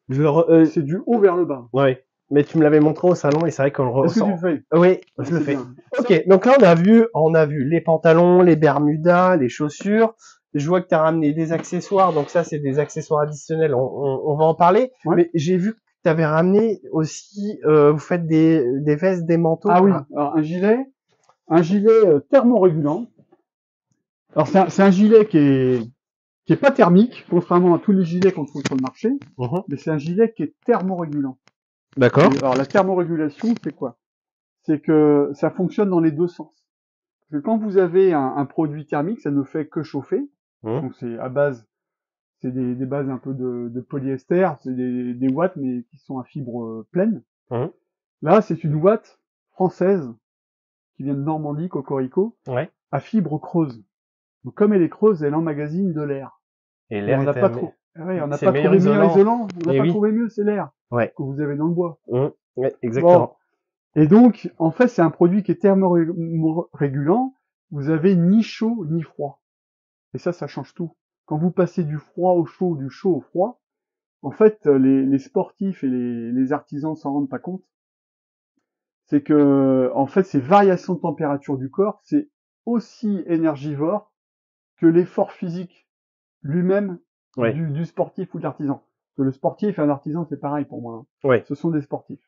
c'est du haut vers le bas. Ouais. Mais tu me l'avais montré au salon et c'est vrai qu'on le Est-ce que ressent. tu le fais? Oui, je le C'est fais. bien. Ok, donc là on a vu les pantalons, les bermudas, les chaussures. Je vois que tu as ramené des accessoires, donc ça c'est des accessoires additionnels, on va en parler. Ouais. Mais j'ai vu que tu avais ramené aussi, vous faites des vestes, des manteaux. Ah oui, alors un gilet thermorégulant. Alors c'est un gilet qui est pas thermique, contrairement à tous les gilets qu'on trouve sur le marché, mais c'est un gilet qui est thermorégulant. D'accord. Alors la thermorégulation, c'est quoi? C'est que ça fonctionne dans les deux sens. Parce que quand vous avez un produit thermique, ça ne fait que chauffer. Donc c'est à base, c'est des bases un peu de polyester, c'est des watts mais qui sont à fibre pleine. Là, c'est une ouate française qui vient de Normandie, Cocorico, à fibre creuse. Donc comme elle est creuse, elle emmagasine de l'air. Et l'air, on n'a pas trop. Ouais, on n'a pas trouvé meilleur meilleur isolant. isolant. On n'a pas trouvé mieux, c'est l'air Ouais. que vous avez dans le bois. Ouais, exactement. Bon. Et donc, en fait, c'est un produit qui est thermorégulant. Vous avez ni chaud ni froid. Et ça change tout. Quand vous passez du froid au chaud, du chaud au froid, en fait, les sportifs et les artisans s'en rendent pas compte. C'est que, en fait, ces variations de température du corps, c'est aussi énergivore que l'effort physique lui-même du sportif ou de l'artisan. Parce que le sportif et un artisan, c'est pareil pour moi. Ce sont des sportifs.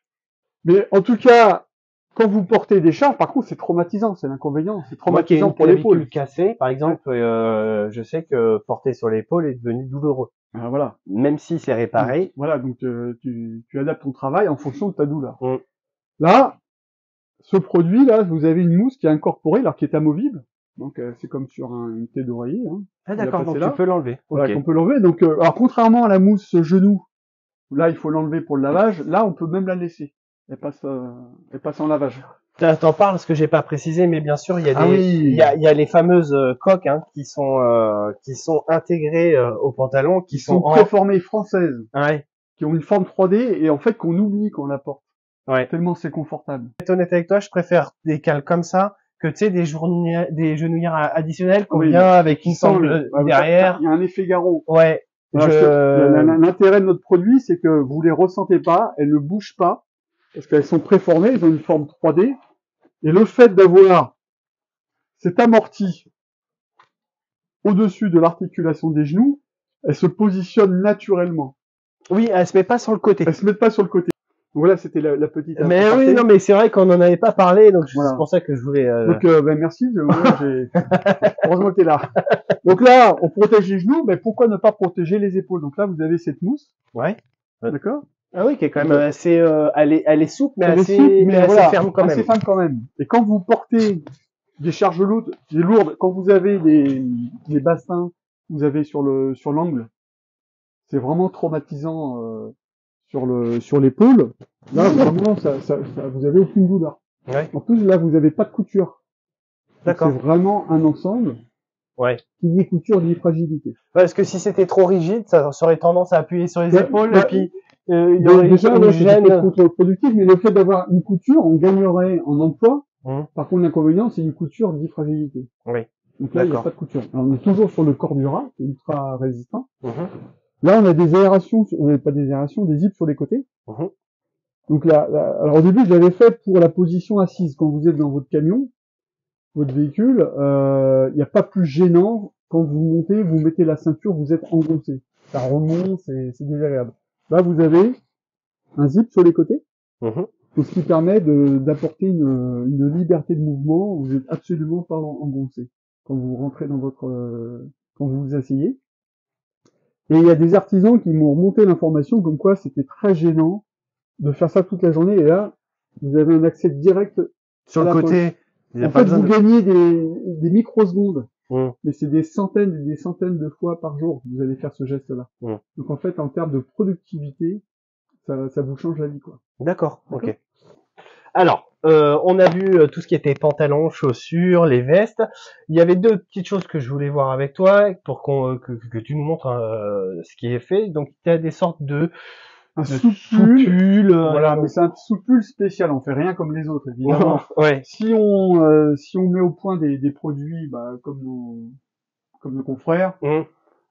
Mais en tout cas, quand vous portez des charges, par contre, c'est traumatisant, c'est l'inconvénient. C'est traumatisant pour l'épaule. Cassée, par exemple, je sais que porter sur l'épaule est devenu douloureux. Ah, voilà. Même si c'est réparé. Voilà, donc tu adaptes ton travail en fonction de ta douleur. Là, ce produit-là, vous avez une mousse qui est incorporée, alors qui est amovible. Donc c'est comme sur une thé d'oreiller. Hein. Ah d'accord, donc tu peux l'enlever. Voilà, qu'on peut l'enlever. Donc, alors contrairement à la mousse genou, là il faut l'enlever pour le lavage. Là, on peut même la laisser. Elle passe en lavage. T'en parles parce que j'ai pas précisé, mais bien sûr il y a il y a les fameuses coques qui sont intégrées au pantalon, qui sont préformées françaises, ouais, qui ont une forme 3D et en fait qu'on oublie qu'on la porte. Ouais. Tellement c'est confortable. Pour être honnête avec toi, je préfère des cales comme ça que tu sais des genouillères additionnelles qu'on vient avec une sangle derrière. Il y a un effet garrot. Ouais. L'intérêt de notre produit, c'est que vous les ressentez pas, elles ne bougent pas, parce qu'elles sont préformées, elles ont une forme 3D. Et le fait d'avoir cet amorti au-dessus de l'articulation des genoux, elle se positionne naturellement. Oui, elle se met pas sur le côté. Elle se met pas sur le côté. Donc voilà, c'était la petite. Mais oui, non, mais c'est vrai qu'on en avait pas parlé, donc c'est pour ça que je voulais. Donc merci, heureusement que t'es là. Donc là, on protège les genoux, mais pourquoi ne pas protéger les épaules? Donc là, vous avez cette mousse. Ouais. D'accord. Ah oui, qui est quand même assez, elle est souple, mais assez ferme quand même. Assez ferme quand même. Et quand vous portez des charges lourdes, quand vous avez des bassins, vous avez sur l'angle, c'est vraiment traumatisant sur l'épaule. Là, vraiment, vous avez aucune douleur. Ouais. En plus, là, vous avez pas de couture. D'accord. C'est vraiment un ensemble. Ouais. Qui dit couture dit fragilité. Parce que si c'était trop rigide, ça aurait tendance à appuyer sur les épaules et puis il y aurait déjà une gêne contre-productif, mais le fait d'avoir une couture, on gagnerait en emploi. Par contre, l'inconvénient, c'est une couture dit fragilité. Oui. Donc là, il n'y a pas de couture. Alors, on est toujours sur le cordura, qui est ultra résistant. Là, on a des aérations, pas des aérations, des zips sur les côtés. Donc là, alors au début, je l'avais fait pour la position assise. Quand vous êtes dans votre camion, votre véhicule, il n'y a pas plus gênant. Quand vous montez, vous mettez la ceinture, vous êtes engoncé. Ça remonte, c'est désagréable. Là, vous avez un zip sur les côtés, ce qui permet d'apporter une liberté de mouvement. Vous n'êtes absolument pas engoncé quand vous rentrez dans quand vous vous asseyez. Et il y a des artisans qui m'ont remonté l'information comme quoi c'était très gênant de faire ça toute la journée. Et là, vous avez un accès direct sur le côté. En fait, vous gagnez des microsecondes. Mais c'est des centaines et des centaines de fois par jour que vous allez faire ce geste-là. Donc en fait, en termes de productivité, ça vous change la vie, quoi. D'accord, ok. Alors, on a vu tout ce qui était pantalons, chaussures, les vestes. Il y avait deux petites choses que je voulais voir avec toi pour que tu nous montres ce qui est fait. Donc, tu as des sortes Un de soupule, soupules. voilà, mais c'est un soupule spécial, on fait rien comme les autres, évidemment. Ouais. Si on met au point des produits, bah, comme nos confrères, Mmh.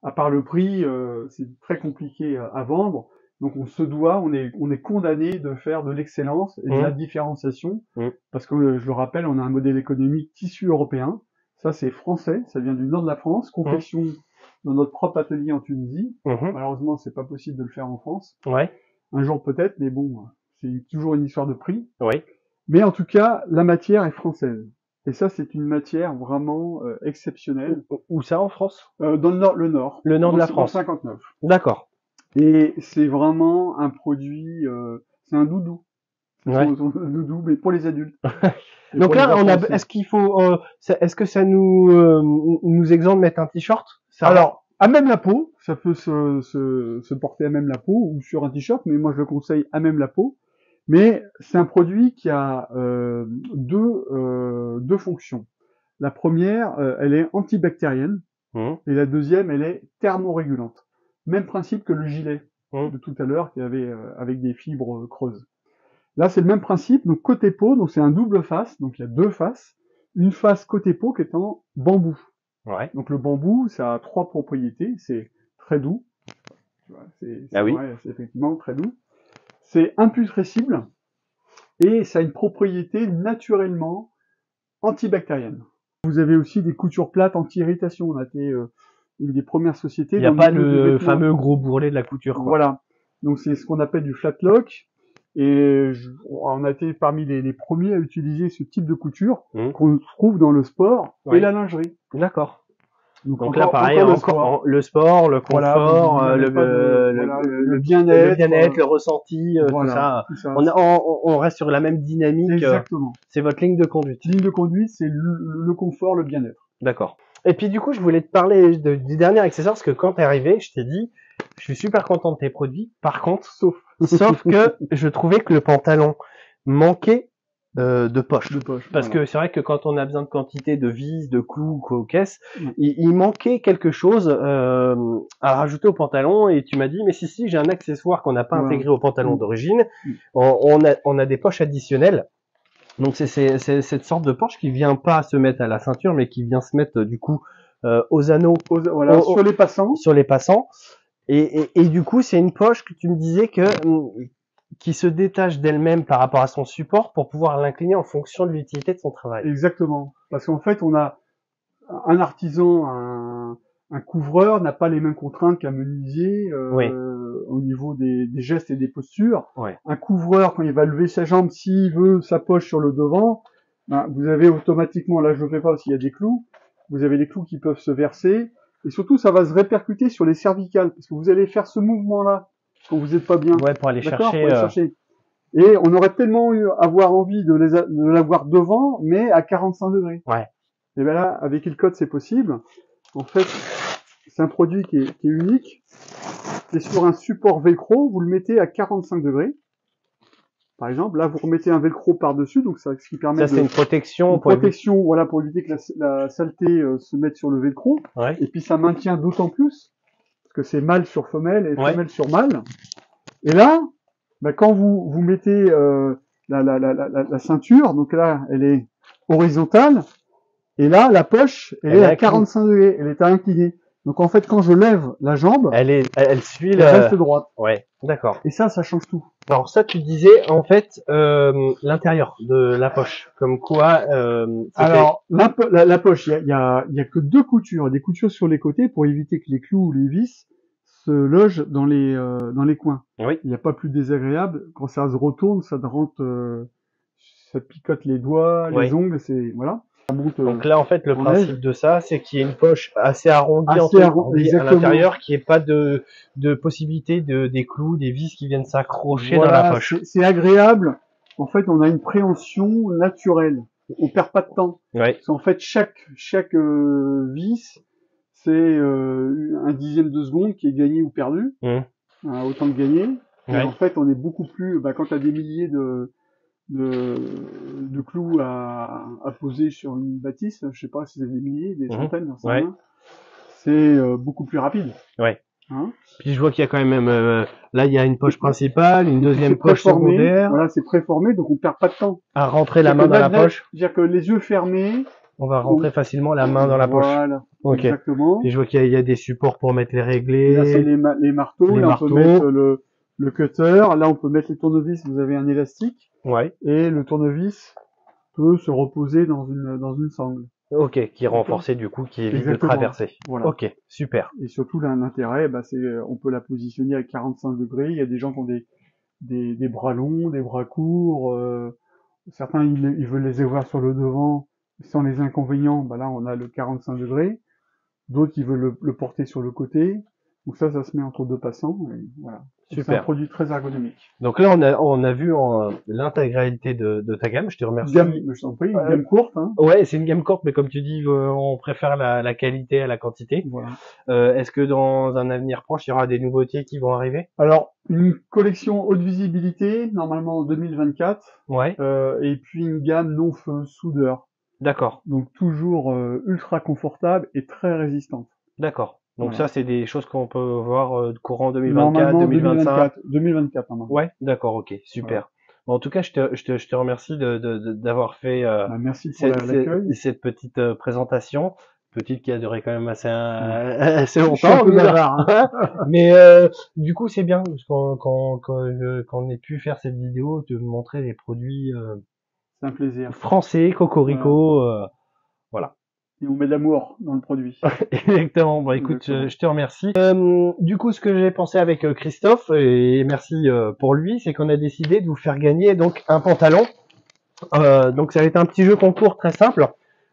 à part le prix, c'est très compliqué à vendre. Donc on est condamné de faire de l'excellence et de la Mmh. différenciation, Mmh. parce que je le rappelle, on a un modèle économique tissu européen. Ça c'est français, ça vient du nord de la France, Mmh. confection dans notre propre atelier en Tunisie. Mmh. Malheureusement, c'est pas possible de le faire en France. Ouais. Un jour peut-être, mais bon, c'est toujours une histoire de prix. Oui. Mais en tout cas, la matière est française. Et ça, c'est une matière vraiment exceptionnelle. Où ça en France? Dans le nord, Le nord de la dans le France. 59. D'accord. Et c'est vraiment un produit, c'est un doudou. C'est Ouais. son doudou, mais pour les adultes. Et Donc pour les là, enfants aussi. est-ce qu'il faut, est-ce que ça nous exempte de mettre un t-shirt? Ça Alors, à même la peau, ça peut se porter à même la peau ou sur un t-shirt, mais moi je le conseille à même la peau. Mais c'est un produit qui a deux fonctions. La première, elle est antibactérienne, Mmh. et la deuxième, elle est thermorégulante. Même principe que le gilet Mmh. de tout à l'heure, qui avait avec des fibres creuses. Là, c'est le même principe. Donc côté peau, donc c'est un double face, donc il y a deux faces. Une face côté peau qui est en bambou. Ouais. Donc le bambou, ça a trois propriétés. C'est très doux. Ah oui. Ouais, c'est effectivement très doux. C'est imputrescible et ça a une propriété naturellement antibactérienne. Vous avez aussi des coutures plates anti-irritation. On a été une des premières sociétés Il n'y a dans pas le milieu du le vêtement. fameux gros bourrelet de la couture, quoi. Voilà. Donc c'est ce qu'on appelle du flat lock. Et on a été parmi les premiers à utiliser ce type de couture Mmh. qu'on trouve dans le sport Oui. et la lingerie. D'accord. Donc là, encore pareil, le encore sport. le sport, le Voilà, confort, il n'y avait pas de, voilà, le bien-être, le bien-être, le ressenti, voilà, tout ça. tout ça. On reste sur la même dynamique. Exactement. C'est votre ligne de conduite. Ligne de conduite, c'est le confort, le bien-être. D'accord. Et puis du coup, je voulais te parler du dernier accessoire parce que quand t'es arrivé, je t'ai dit, je suis super content de tes produits. Par contre, sauf que je trouvais que le pantalon manquait de poche. De poche. Parce Voilà. que c'est vrai que quand on a besoin de quantité de vis, de clous, aux caisses, Ouais. il manquait quelque chose à rajouter au pantalon. Et tu m'as dit, mais si, j'ai un accessoire qu'on n'a pas Voilà. intégré au pantalon Mm. d'origine. On a des poches additionnelles. Donc c'est cette sorte de poche qui vient pas se mettre à la ceinture, mais qui vient se mettre du coup aux anneaux, Voilà, sur les passants. sur les passants. Et du coup, c'est une poche que tu me disais que qui se détache d'elle-même par rapport à son support pour pouvoir l'incliner en fonction de l'utilité de son travail. Exactement. Parce qu'en fait, on a un artisan, un couvreur n'a pas les mêmes contraintes qu'un menuisier Oui. au niveau des gestes et des postures. Ouais. Un couvreur, quand il va lever sa jambe, s'il veut sa poche sur le devant, ben, vous avez automatiquement, là je le fais pas parce qu'il y a des clous, vous avez des clous qui peuvent se verser, et surtout ça va se répercuter sur les cervicales, parce que vous allez faire ce mouvement-là quand vous n'êtes pas bien. Ouais, pour aller D'accord, chercher. pour aller chercher. Et on aurait tellement avoir envie de l'avoir devant, mais à 45 degrés. Ouais. Et ben là, avec Ilcode, c'est possible. En fait, c'est un produit qui est unique. C'est sur un support velcro, vous le mettez à 45 degrés. Par exemple, là, vous remettez un velcro par-dessus, donc ça, ce qui permet Ça, c'est une protection. voilà, pour éviter que la saleté se mette sur le velcro. Ouais. Et puis, ça maintient d'autant plus, parce que c'est mâle sur femelle et Ouais. femelle sur mâle. Et là, ben, quand vous mettez la ceinture, donc là, elle est horizontale, et là, la poche, elle est à 45 degrés, elle est à incliner. Donc en fait, quand je lève la jambe, elle suit elle reste droite. Ouais, d'accord. Et ça change tout. Alors ça, tu disais en fait l'intérieur de la poche, comme quoi. Alors la poche, il y a que deux coutures, des coutures sur les côtés pour éviter que les clous ou les vis se logent dans les coins. Oui. Il n'y a pas plus désagréable quand ça se retourne, ça te rentre, ça picote les doigts, les ongles, c'est voilà. Donc là, en fait, le principe de ça, c'est qu'il y ait une poche assez arrondie, à l'intérieur, qu'il n'y ait pas de possibilité des clous, des vis qui viennent s'accrocher dans la poche. C'est agréable. En fait, on a une préhension naturelle. On perd pas de temps. Ouais. Parce qu'en fait, chaque vis, c'est un dixième de seconde qui est gagné ou perdu. Autant de gagner. Et en fait, on est beaucoup plus. Quand tu as des milliers de clous à poser sur une bâtisse. Je sais pas si c'est des milliers, des centaines, j'en sais Ouais. rien. C'est beaucoup plus rapide. Ouais. Hein. Puis je vois qu'il y a quand même, là il y a une poche principale, une deuxième C'est poche préformé. secondaire. Voilà, c'est préformé, donc on perd pas de temps. À rentrer la main dans la poche. C'est-à-dire que les yeux fermés, On va rentrer facilement la main dans la poche. Voilà. Ok. Exactement. Puis je vois qu'il y a des supports pour mettre les réglés. Là, c'est les marteaux. Les là, marteaux. on peut mettre le cutter. Là, on peut mettre les tournevis. Vous avez un élastique. Ouais. Et le tournevis peut se reposer dans une sangle. Ok, qui est renforcé du coup, qui évite Exactement. de traverser. Voilà. Ok, super. Et surtout, l'intérêt, c'est, on peut la positionner à 45 degrés. Il y a des gens qui ont des bras longs, des bras courts. Certains, ils veulent les avoir sur le devant sans les inconvénients. Là, on a le 45 degrés. D'autres, ils veulent le porter sur le côté. Donc ça se met entre deux passants. Et voilà. C'est un Super. produit très ergonomique. Donc là, on a vu l'intégralité de ta gamme. Je te remercie. Je t'en prie, une gamme courte. Hein. Ouais, c'est une gamme courte, mais comme tu dis, on préfère la qualité à la quantité. Voilà. Est-ce que dans un avenir proche, il y aura des nouveautés qui vont arriver? Alors, une collection haute visibilité, normalement en 2024. Ouais. Et puis une gamme non feu, soudeur. D'accord. Donc toujours ultra confortable et très résistante. D'accord. Donc Voilà. ça, c'est des choses qu'on peut voir courant 2024, Normalement 2025. 2024 normalement. Ouais, d'accord, ok, super. Voilà. Bon, en tout cas, je te remercie d'avoir fait merci pour l'accueil. cette petite présentation, petite qui a duré quand même assez longtemps. Je suis un peu bavard, hein. Mais du coup, c'est bien parce qu'on ait pu faire cette vidéo, de montrer les produits c'est un plaisir. Français, cocorico, voilà. Et on met de l'amour dans le produit. Exactement. Bon, écoute, je te remercie. Du coup, ce que j'ai pensé avec Christophe, et merci pour lui, c'est qu'on a décidé de vous faire gagner donc un pantalon. Donc ça va être un petit jeu concours très simple.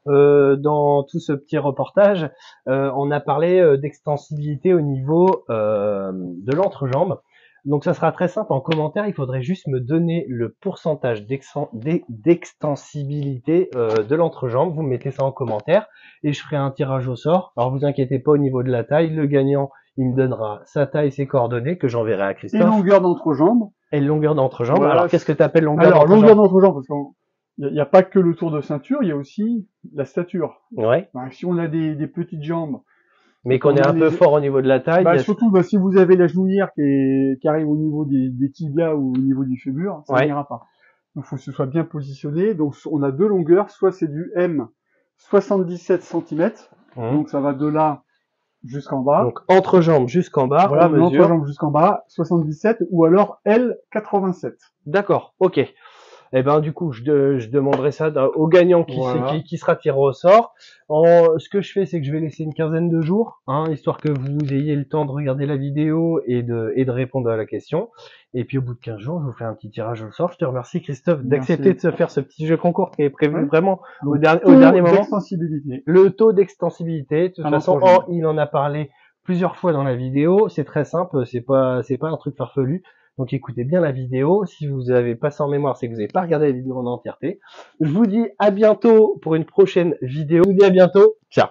Dans tout ce petit reportage, on a parlé d'extensibilité au niveau de l'entrejambe. Donc ça sera très simple, en commentaire, il faudrait juste me donner le pourcentage d'extensibilité de l'entrejambe, vous mettez ça en commentaire et je ferai un tirage au sort. Alors vous inquiétez pas au niveau de la taille, le gagnant, il me donnera sa taille, ses coordonnées que j'enverrai à Christophe. Et longueur d'entrejambe. Et longueur d'entrejambe. Voilà. Alors qu'est-ce que tu appelles longueur d'entrejambe? Alors longueur d'entrejambe, parce qu'il n'y a pas que le tour de ceinture, il y a aussi la stature. Ouais. Si on a des petites jambes, mais qu'on est un peu fort au niveau de la taille. Surtout, si vous avez la genouillère qui arrive au niveau des tibias ou au niveau du fémur, ça n'ira pas. Donc, il faut que ce soit bien positionné. Donc, on a deux longueurs. Soit c'est du M 77 cm. Donc, ça va de là jusqu'en bas. Donc, entrejambe jusqu'en bas. Voilà, entrejambe jusqu'en bas, 77, ou alors L 87. D'accord. Ok. Eh ben du coup, je demanderai ça au gagnant qui sera tiré au sort. Ce que je fais, c'est que je vais laisser une quinzaine de jours, histoire que vous ayez le temps de regarder la vidéo et de répondre à la question. Et puis au bout de 15 jours, je vous fais un petit tirage au sort. Je te remercie Christophe d'accepter de se faire ce petit jeu concours qui est prévu vraiment au dernier moment. Le taux d'extensibilité. De toute façon, il en a parlé plusieurs fois dans la vidéo. C'est très simple, c'est pas un truc farfelu. Donc écoutez bien la vidéo. Si vous avez pas ça en mémoire, c'est que vous n'avez pas regardé la vidéo en entièreté. Je vous dis à bientôt pour une prochaine vidéo. Je vous dis à bientôt. Ciao.